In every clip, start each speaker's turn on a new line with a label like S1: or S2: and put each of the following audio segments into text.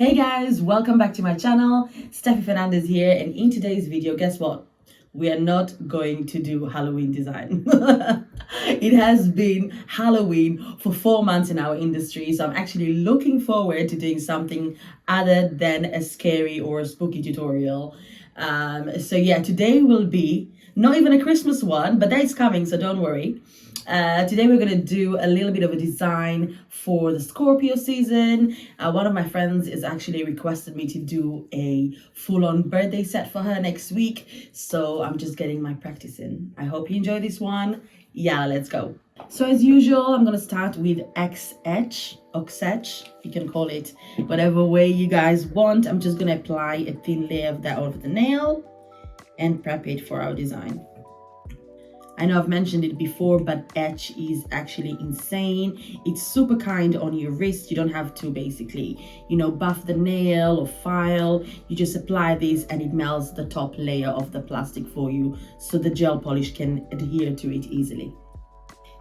S1: Hey guys, welcome back to my channel. Steffi Fernandez here, and in today's video, guess what? We are not going to do Halloween design. It has been Halloween for 4 months in our industry, so I'm actually looking forward to doing something other than a scary or a spooky tutorial. So yeah, today will be not even a Christmas one, but that is coming, so don't worry. Today we're going to do a little bit of a design for the Scorpio season. One of my friends is actually requested me to do a full-on birthday set for her next week. So I'm just getting my practice in. I hope you enjoy this one. Yeah, let's go. So as usual, I'm going to start with XOXO, you can call it whatever way you guys want. I'm just going to apply a thin layer of that over the nail and prep it for our design. I know I've mentioned it before, but etch is actually insane. It's super kind on your wrist. You don't have to basically, buff the nail or file. You just apply this and it melts the top layer of the plastic for you, so the gel polish can adhere to it easily.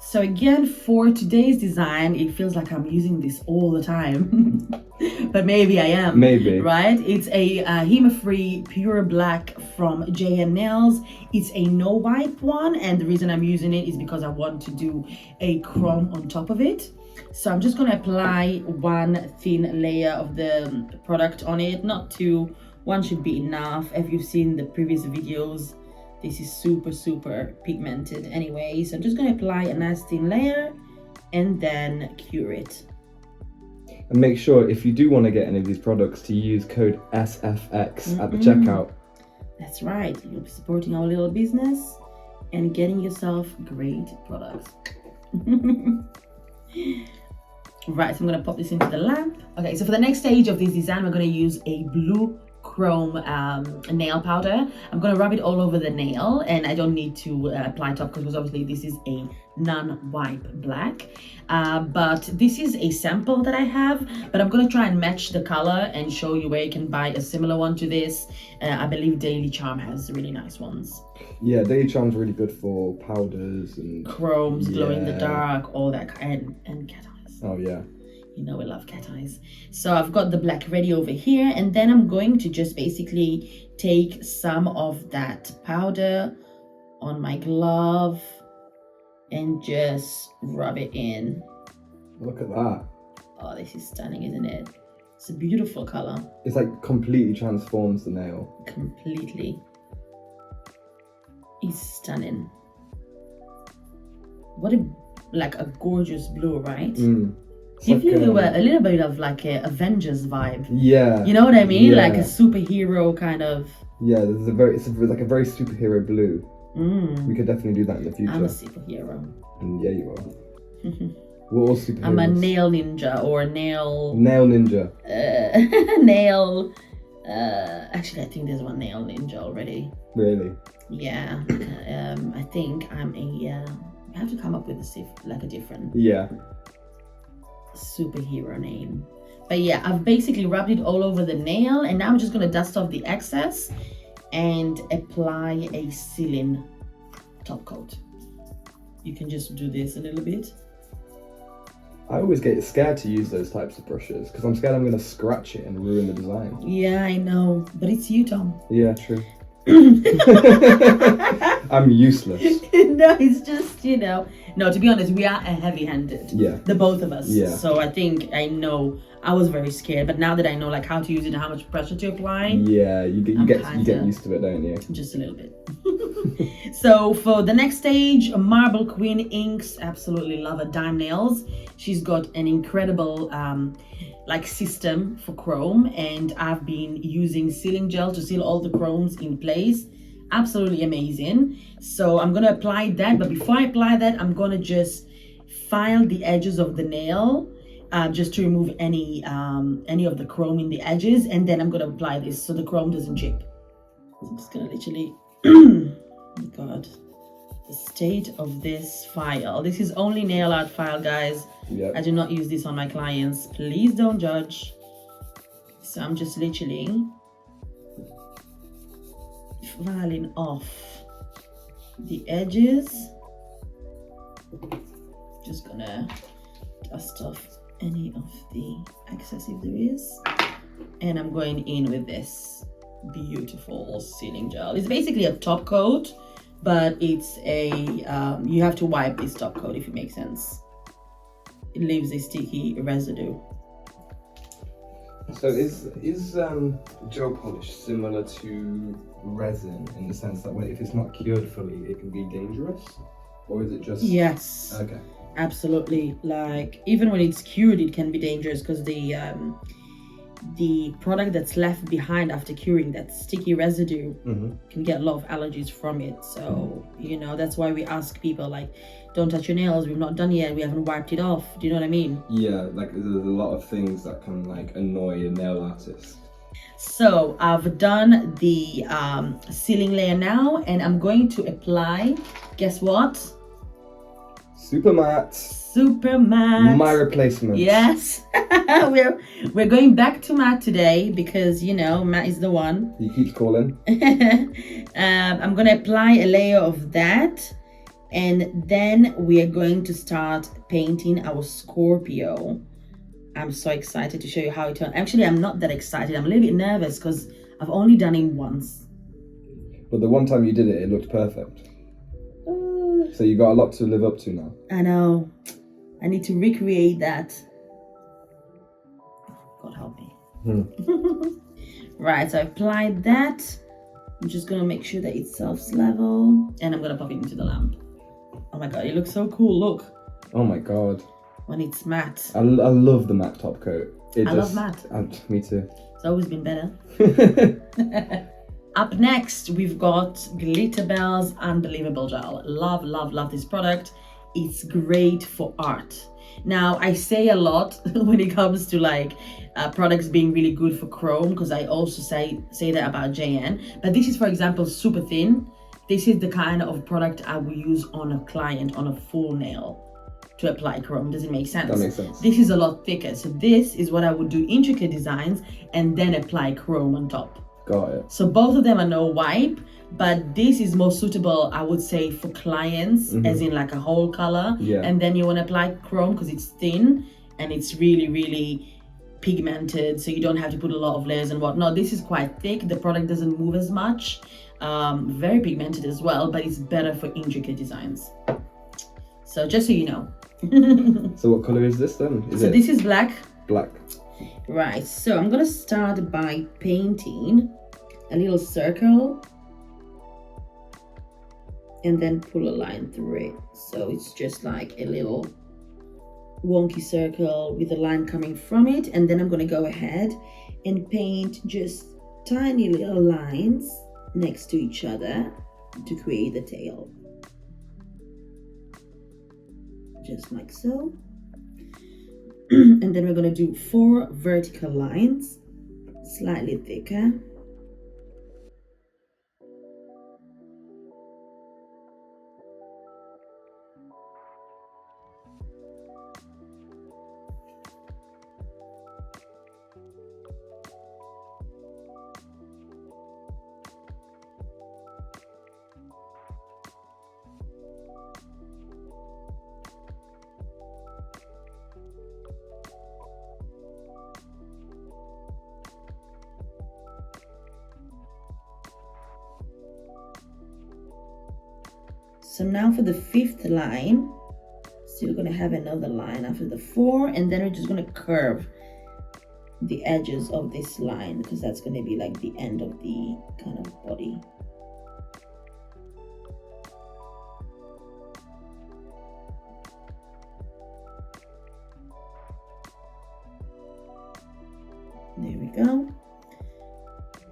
S1: So again, for today's design, it feels like I'm using this all the time, but maybe I am.
S2: Maybe.
S1: Right? It's a heme-free pure black from Nails. It's a no wipe one, and the reason I'm using it is because I want to do a chrome on top of it. So I'm just going to apply one thin layer of the product on it, not two. One should be enough. If you've seen the previous videos, this is super pigmented anyway. So I'm just going to apply a nice thin layer and then cure it.
S2: And make sure, if you do want to get any of these products, to use code SFX at the checkout.
S1: That's right. You'll be supporting our little business and getting yourself great products. Right, so I'm going to pop this into the lamp. Okay, so for the next stage of this design, we're going to use a blue chrome nail powder. I'm going to rub it all over the nail, and I don't need to apply top coat because obviously this is a non-wipe black, but this is a sample that I have, but I'm going to try and match the color and show you where you can buy a similar one to this. I believe Daily Charm has really nice ones.
S2: Yeah, Daily Charm's really good for powders and
S1: chromes, glow in the dark, all that, and cat eyes.
S2: Oh yeah,
S1: we love cat eyes. So I've got the black ready over here, and then I'm going to just basically take some of that powder on my glove and just rub it in.
S2: Look at that.
S1: Oh, this is stunning, isn't it? It's a beautiful color.
S2: It's like completely transforms the nail.
S1: Completely. It's stunning. What a gorgeous blue, right? Give you a little bit of like a Avengers vibe.
S2: Yeah.
S1: You know what I mean?
S2: Yeah.
S1: Like a superhero kind of.
S2: Yeah, it's like a very superhero blue. We could definitely do that in the future.
S1: I'm a superhero.
S2: And yeah, you are. We're all superheroes.
S1: I'm a nail ninja or a nail
S2: ninja.
S1: Nail. Actually, I think there's one nail ninja already.
S2: Really?
S1: Yeah. I think I'm a. I have to come up with a different.
S2: Yeah.
S1: Superhero name. But yeah, I've basically rubbed it all over the nail, and now I'm just going to dust off the excess and apply a sealing top coat. You can just do this a little bit.
S2: I always get scared to use those types of brushes because I'm scared I'm going to scratch it and ruin the design.
S1: Yeah, I know, but it's you, Tom.
S2: Yeah, true. I'm useless.
S1: No, it's just, no, to be honest, we are heavy-handed.
S2: Yeah.
S1: The both of us.
S2: Yeah.
S1: So I think I know I was very scared, but now that I know like how to use it and how much pressure to apply.
S2: Yeah, you get used to it, don't you?
S1: Just a little bit. So for the next stage, Marble Queen inks. Absolutely love her. Dime Nails. She's got an incredible system for chrome, and I've been using sealing gel to seal all the chromes in place. Absolutely amazing. So I'm gonna apply that, but before I apply that, I'm gonna just file the edges of the nail, just to remove any of the chrome in the edges, and then I'm gonna apply this so the chrome doesn't chip. So I'm just gonna literally God, the state of this file. This is only nail art file, guys.
S2: Yep.
S1: I do not use this on my clients. Please don't judge. So I'm just literally filing off the edges. Just gonna dust off any of the excess if there is. And I'm going in with this beautiful sealing gel. It's basically a top coat, but it's a you have to wipe this top coat, if it makes sense. It leaves a sticky residue.
S2: So is gel polish similar to resin in the sense that if it's not cured fully, it can be dangerous, or is it just?
S1: Yes.
S2: Okay.
S1: Absolutely. Like even when it's cured, it can be dangerous because the product that's left behind after curing, that sticky residue, can get a lot of allergies from it. So you know, that's why we ask people, like, don't touch your nails, we've not done yet, we haven't wiped it off. Do you know what I mean?
S2: Yeah, like there's a lot of things that can like annoy a nail artist.
S1: So I've done the sealing layer now, and I'm going to apply, guess what?
S2: Super matte.
S1: Super matte.
S2: My replacement.
S1: Yes. we're going back to matte today because, you know, matte is the one.
S2: He keeps calling.
S1: I'm gonna apply a layer of that, and then we are going to start painting our Scorpio. I'm so excited to show you how it turned. Actually, I'm not that excited. I'm a little bit nervous because I've only done it once.
S2: But the one time you did it, it looked perfect. So you got a lot to live up to now.
S1: I know. I need to recreate that. God help me. Right, so I applied that. I'm just gonna make sure that it's level, and I'm gonna pop it into the lamp. Oh my god, it looks so cool. Look.
S2: Oh my god.
S1: When it's matte.
S2: I love the matte top coat.
S1: I love matte.
S2: Me too.
S1: It's always been better. Up next, we've got GLITTERBELS Unbelievable Gel. Love this product. It's great for art. Now, I say a lot when it comes to like products being really good for chrome, because I also say that about JN. But this is, for example, super thin. This is the kind of product I will use on a client, on a full nail, to apply chrome. Does it make sense?
S2: That makes sense.
S1: This is a lot thicker. So this is what I would do intricate designs and then apply chrome on top.
S2: Got it.
S1: So both of them are no wipe, but this is more suitable, I would say, for clients, as in like a whole color.
S2: Yeah.
S1: And then you want to apply chrome because it's thin and it's really pigmented, so you don't have to put a lot of layers and whatnot. This is quite thick. The product doesn't move as much. Very pigmented as well, but it's better for intricate designs. So just so you know.
S2: So what color is this then?
S1: This is black.
S2: Black.
S1: Right, so I'm gonna start by painting a little circle and then pull a line through it. So it's just like a little wonky circle with a line coming from it, and then I'm gonna go ahead and paint just tiny little lines next to each other to create the tail. Just like so. And then we're going to do 4 vertical lines, slightly thicker. So now for the 5th line, still gonna have another line after the 4, and then we're just gonna curve the edges of this line because that's gonna be like the end of the kind of body. There we go.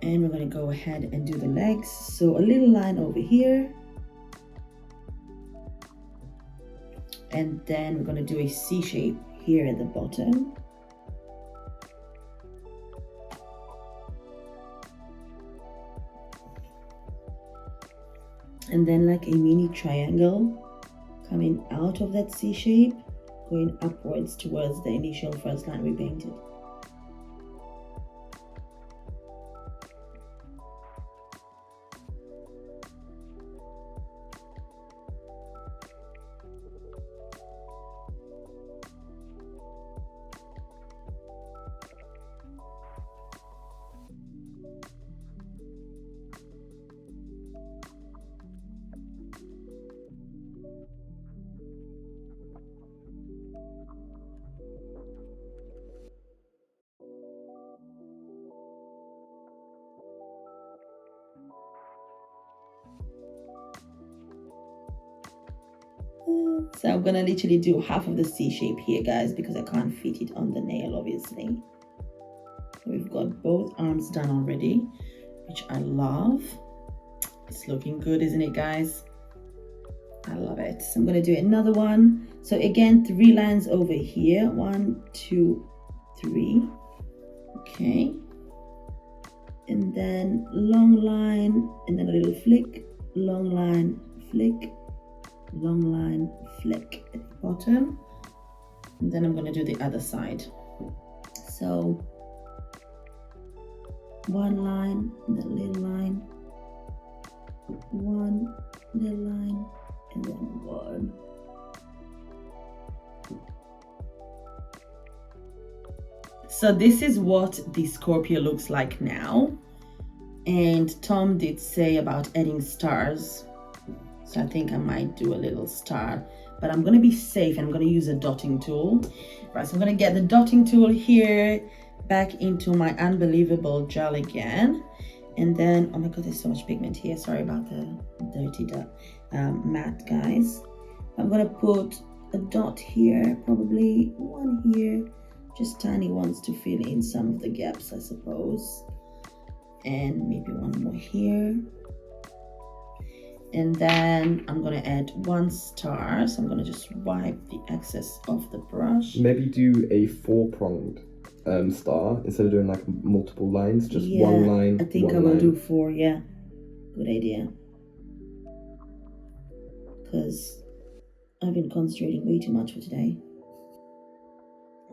S1: And we're gonna go ahead and do the legs. So a little line over here. And then we're going to do a C shape here at the bottom. And then like a mini triangle coming out of that C shape, going upwards towards the initial first line we painted. So I'm gonna literally do half of the C shape here, guys, because I can't fit it on the nail, obviously. We've got both arms done already, which I love. It's looking good, isn't it, guys? I love it. So I'm gonna do another one. So again, 3 lines over here. 1, 2, 3. Okay. And then long line, and then a little flick, long line, flick, long line, flick at the bottom. And then I'm going to do the other side. So 1 line, and then little line, 1 little line, and then 1. So this is what the Scorpio looks like now. And Tom did say about adding stars. So I think I might do a little star. But I'm going to be safe and I'm going to use a dotting tool. Right, so I'm going to get the dotting tool here back into my unbelievable gel again. And then, oh my god, there's so much pigment here. Sorry about the dirty matte, guys. I'm going to put a dot here, probably 1 here. Just tiny ones to fill in some of the gaps, I suppose. And maybe 1 more here. And then I'm gonna add 1 star. So I'm gonna just wipe the excess off the brush.
S2: Maybe do a 4-pronged star instead of doing like multiple lines. Just 1 line.
S1: I think I will do 4. Yeah, good idea. Because I've been concentrating way too much for today.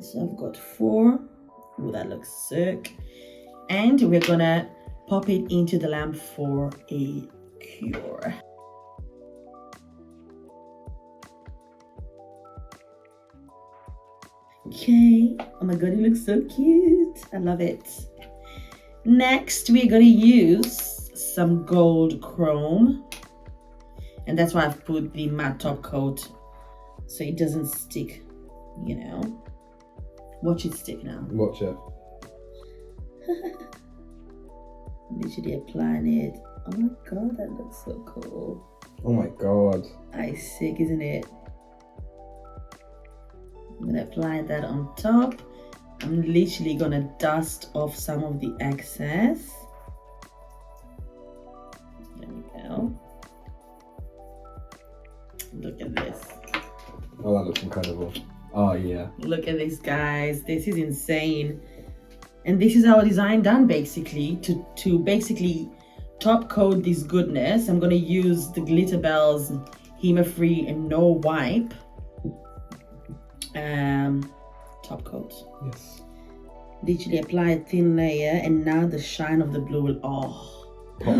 S1: So I've got 4. Oh, that looks sick. And we're gonna pop it into the lamp for a cure. Okay. Oh my god, it looks so cute. I love it. Next, we're gonna use some gold chrome. And that's why I've put the matte top coat so it doesn't stick, you know. Watch it stick now.
S2: Watch it.
S1: Literally applying it. Oh my god, that looks so cool.
S2: Oh my god.
S1: It's sick, isn't it? I'm gonna apply that on top. I'm literally gonna dust off some of the excess. There we go. Look at this.
S2: Oh, that looks incredible. Oh yeah.
S1: Look at this, guys. This is insane. And this is our design done, basically. To basically top coat this goodness, I'm gonna use the GLITTERBELS Hema Free and No Wipe top coat.
S2: Yes.
S1: Literally apply a thin layer, and now the shine of the blue will
S2: Pop.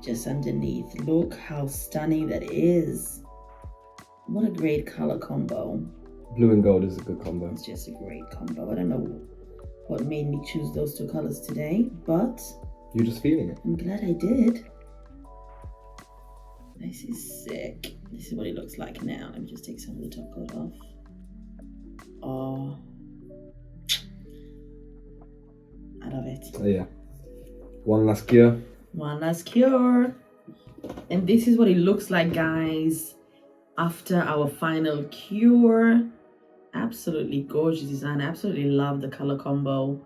S1: just underneath. Look how stunning that is. What a great color combo.
S2: Blue and gold is a good combo.
S1: It's just a great combo. I don't know what made me choose those 2 colors today, but
S2: You're just feeling it.
S1: I'm glad I did. This is sick. This is what it looks like now. Let me just take some of the top coat off. Oh, I love it.
S2: Oh yeah. One last cure.
S1: One last cure. And this is what it looks like, guys, after our final cure. Absolutely gorgeous design. I absolutely love the color combo.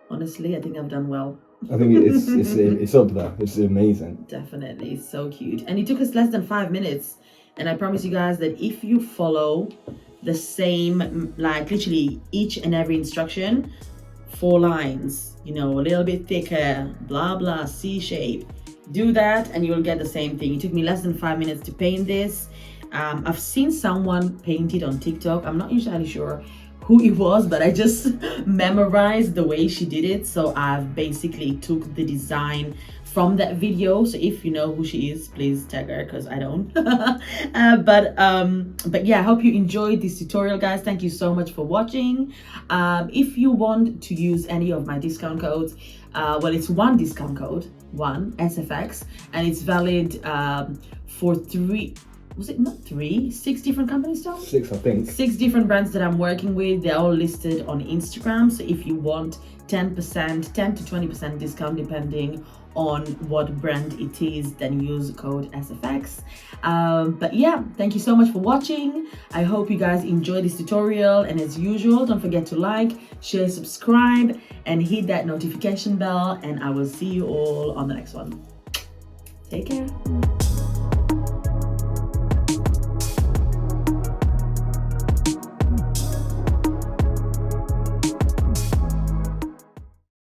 S1: Honestly, I think I've done well.
S2: I think it's up there. It's amazing.
S1: Definitely, so cute. And it took us less than 5 minutes. And I promise you guys that if you follow the same, like literally each and every instruction, 4 lines, you know, a little bit thicker, blah blah, C shape, do that and you'll get the same thing. It took me less than 5 minutes to paint this. I've seen someone paint it on TikTok. I'm not entirely sure who it was, but I just memorized the way she did it. So I've basically took the design from that video. So if you know who she is, please tag her, because I don't. But yeah, I hope you enjoyed this tutorial, guys. Thank you so much for watching. If you want to use any of my discount codes, well, it's 1 discount code, 1 SFX, and it's valid for 3, was it not 3, 6 different companies, Tom?
S2: 6, I think.
S1: 6 different brands that I'm working with. They're all listed on Instagram. So if you want 10% to 20% discount depending on what brand it is, then use code SFX. But yeah, thank you so much for watching. I hope you guys enjoyed this tutorial, and as usual, don't forget to like, share, subscribe, and hit that notification bell, and I will see you all on the next one. Take care.